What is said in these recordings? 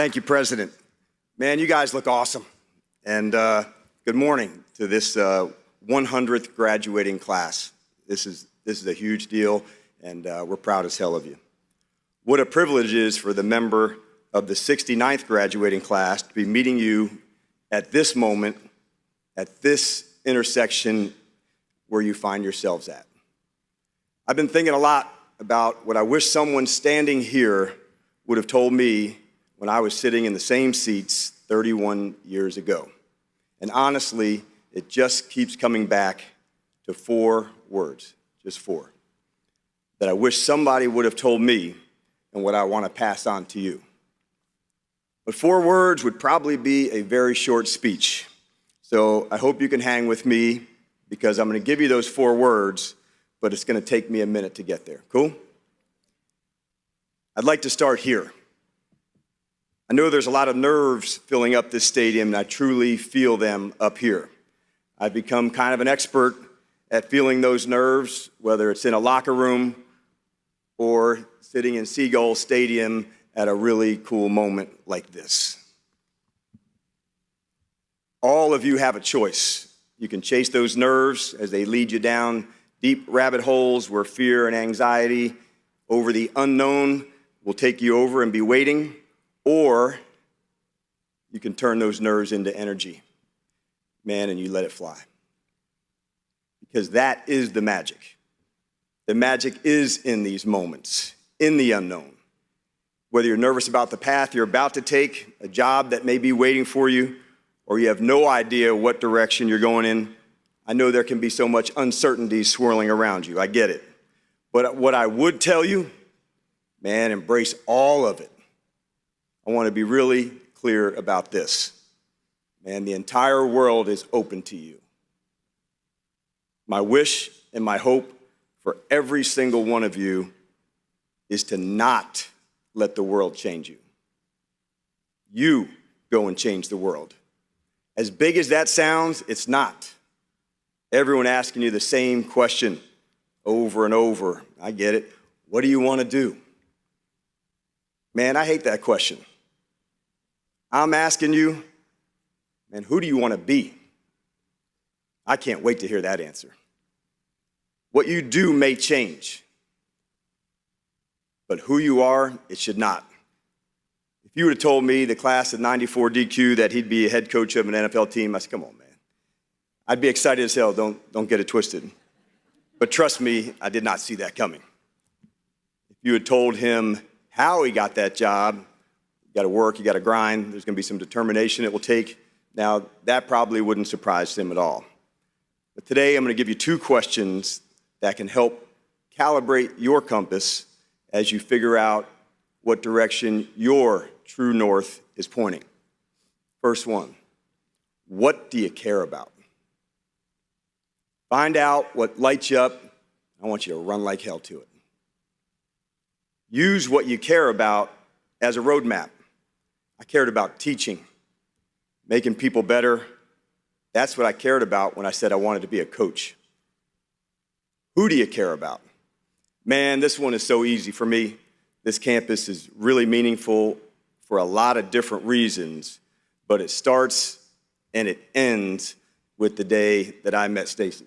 Thank you, President. Man, you guys look awesome. And good morning to this 100th graduating class. This is a huge deal, and we're proud as hell of you. What a privilege it is for the member of the 69th graduating class to be meeting you at this moment, at this intersection where you find yourselves at. I've been thinking a lot about what I wish someone standing here would have told me when I was sitting in the same seats 31 years ago. And honestly, it just keeps coming back to 4 words, just 4, that I wish somebody would have told me and what I want to pass on to you. But 4 words would probably be a very short speech. So I hope you can hang with me because I'm going to give you those 4 words, but it's going to take me a minute to get there. Cool? I'd like to start here. I know there's a lot of nerves filling up this stadium, and I truly feel them up here. I've become kind of an expert at feeling those nerves, whether it's in a locker room or sitting in Sea Gull Stadium at a really cool moment like this. All of you have a choice. You can chase those nerves as they lead you down deep rabbit holes where fear and anxiety over the unknown will take you over and be waiting. Or you can turn those nerves into energy, man, and you let it fly. Because that is the magic. The magic is in these moments, in the unknown. Whether you're nervous about the path you're about to take, a job that may be waiting for you, or you have no idea what direction you're going in, I know there can be so much uncertainty swirling around you. I get it. But what I would tell you, man, embrace all of it. I want to be really clear about this. Man, the entire world is open to you. My wish and my hope for every single one of you is to not let the world change you. You go and change the world. As big as that sounds, it's not. Everyone asking you the same question over and over. I get it. What do you want to do? Man, I hate that question. I'm asking you, man, who do you want to be? I can't wait to hear that answer. What you do may change, but who you are, it should not. If you would have told me the class of 94 DQ that he'd be a head coach of an NFL team, I said, come on, man. I'd be excited as hell, don't get it twisted. But trust me, I did not see that coming. If you had told him how he got that job, you got to work, you got to grind, there's going to be some determination it will take. Now, that probably wouldn't surprise him at all. But today, I'm going to give you 2 questions that can help calibrate your compass as you figure out what direction your true north is pointing. First one, what do you care about? Find out what lights you up. I want you to run like hell to it. Use what you care about as a roadmap. I cared about teaching, making people better. That's what I cared about when I said I wanted to be a coach. Who do you care about? Man, this one is so easy for me. This campus is really meaningful for a lot of different reasons, but it starts and it ends with the day that I met Stacy.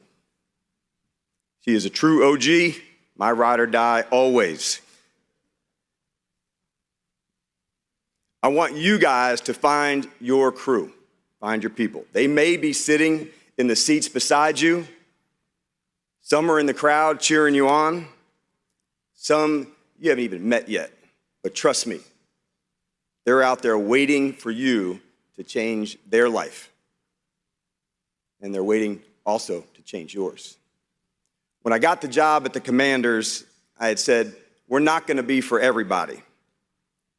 She is a true OG, my ride or die always. I want you guys to find your crew, find your people. They may be sitting in the seats beside you. Some are in the crowd cheering you on. Some you haven't even met yet. But trust me, they're out there waiting for you to change their life. And they're waiting also to change yours. When I got the job at the Commanders, I had said, we're not going to be for everybody.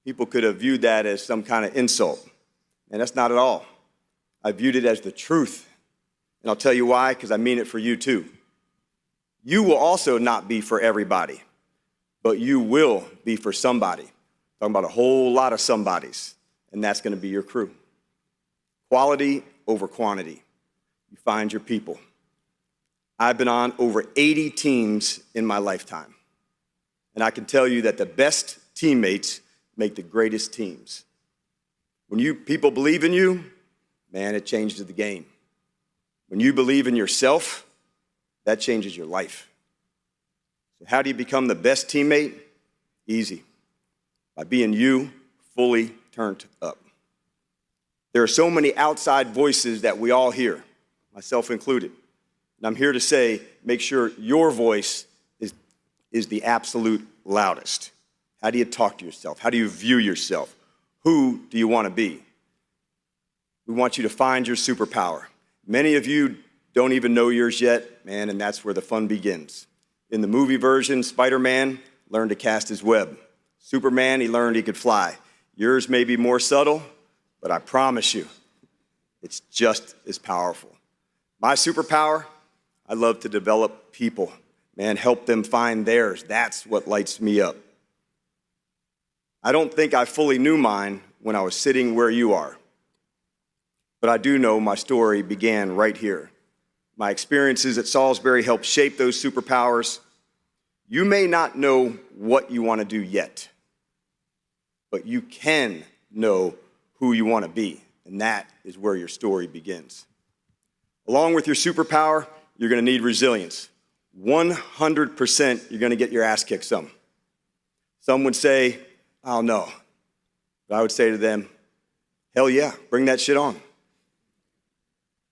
People could have viewed that as some kind of insult, and that's not at all. I viewed it as the truth, and I'll tell you why, because I mean it for you too. You will also not be for everybody, but you will be for somebody. Talking about a whole lot of somebodies, and that's going to be your crew. Quality over quantity. You find your people. I've been on over 80 teams in my lifetime, and I can tell you that the best teammates make the greatest teams. When people believe in you, man, it changes the game. When you believe in yourself, that changes your life. So how do you become the best teammate? Easy. By being you, fully turned up. There are so many outside voices that we all hear, myself included. And I'm here to say, make sure your voice is the absolute loudest. How do you talk to yourself? How do you view yourself? Who do you want to be? We want you to find your superpower. Many of you don't even know yours yet, man, and that's where the fun begins. In the movie version, Spider-Man learned to cast his web. Superman, he learned he could fly. Yours may be more subtle, but I promise you, it's just as powerful. My superpower, I love to develop people. Man, help them find theirs. That's what lights me up. I don't think I fully knew mine when I was sitting where you are. But I do know my story began right here. My experiences at Salisbury helped shape those superpowers. You may not know what you want to do yet, but you can know who you want to be, and that is where your story begins. Along with your superpower, you're going to need resilience. 100% you're going to get your ass kicked some. Some would say, oh no. But I would say to them, hell yeah, bring that shit on.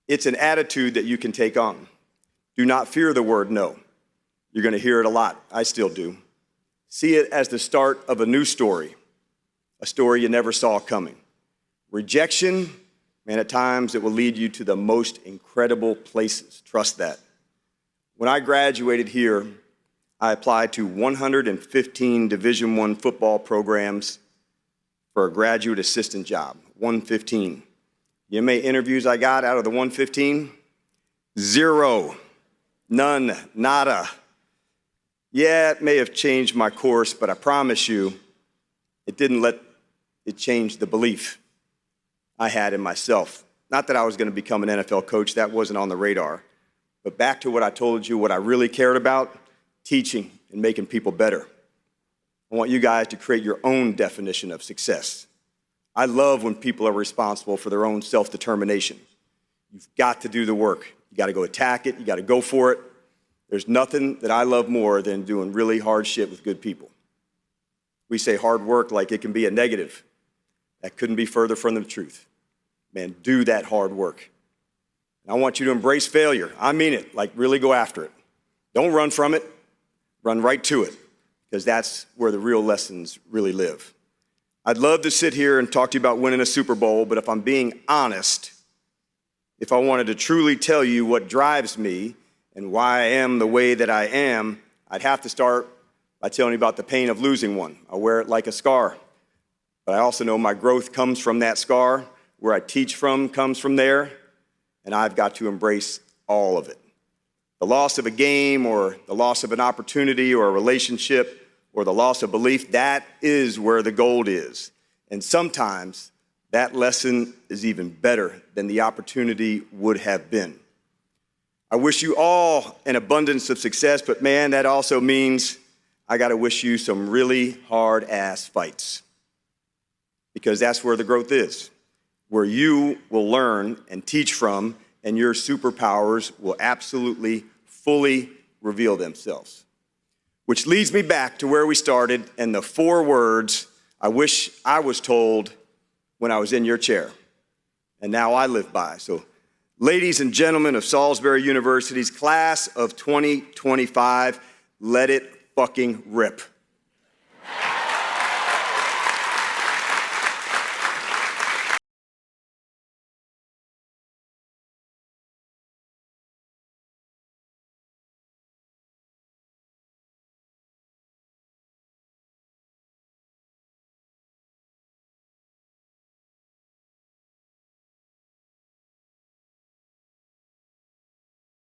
It's an attitude that you can take on. Do not fear the word no. You're going to hear it a lot. I still do. See it as the start of a new story, a story you never saw coming. Rejection, man, at times it will lead you to the most incredible places. Trust that. When I graduated here, I applied to 115 Division I football programs for a graduate assistant job, 115. You know how many interviews I got out of the 115? 0. None. Nada. Yeah, it may have changed my course, but I promise you, it didn't let it change the belief I had in myself. Not that I was going to become an NFL coach. That wasn't on the radar. But back to what I told you, what I really cared about, teaching and making people better. I want you guys to create your own definition of success. I love when people are responsible for their own self-determination. You've got to do the work. You got to go attack it. You got to go for it. There's nothing that I love more than doing really hard shit with good people. We say hard work like it can be a negative. That couldn't be further from the truth. Man, do that hard work. And I want you to embrace failure. I mean it, like really go after it. Don't run from it. Run right to it, because that's where the real lessons really live. I'd love to sit here and talk to you about winning a Super Bowl, but if I'm being honest, if I wanted to truly tell you what drives me and why I am the way that I am, I'd have to start by telling you about the pain of losing one. I wear it like a scar. But I also know my growth comes from that scar. Where I teach from comes from there. And I've got to embrace all of it. The loss of a game or the loss of an opportunity or a relationship or the loss of belief, that is where the gold is. And sometimes that lesson is even better than the opportunity would have been. I wish you all an abundance of success, but man, that also means I got to wish you some really hard-ass fights, because that's where the growth is, where you will learn and teach from, and your superpowers will absolutely, fully reveal themselves. Which leads me back to where we started and the 4 words I wish I was told when I was in your chair, and now I live by. So, ladies and gentlemen of Salisbury University's class of 2025, let it fucking rip.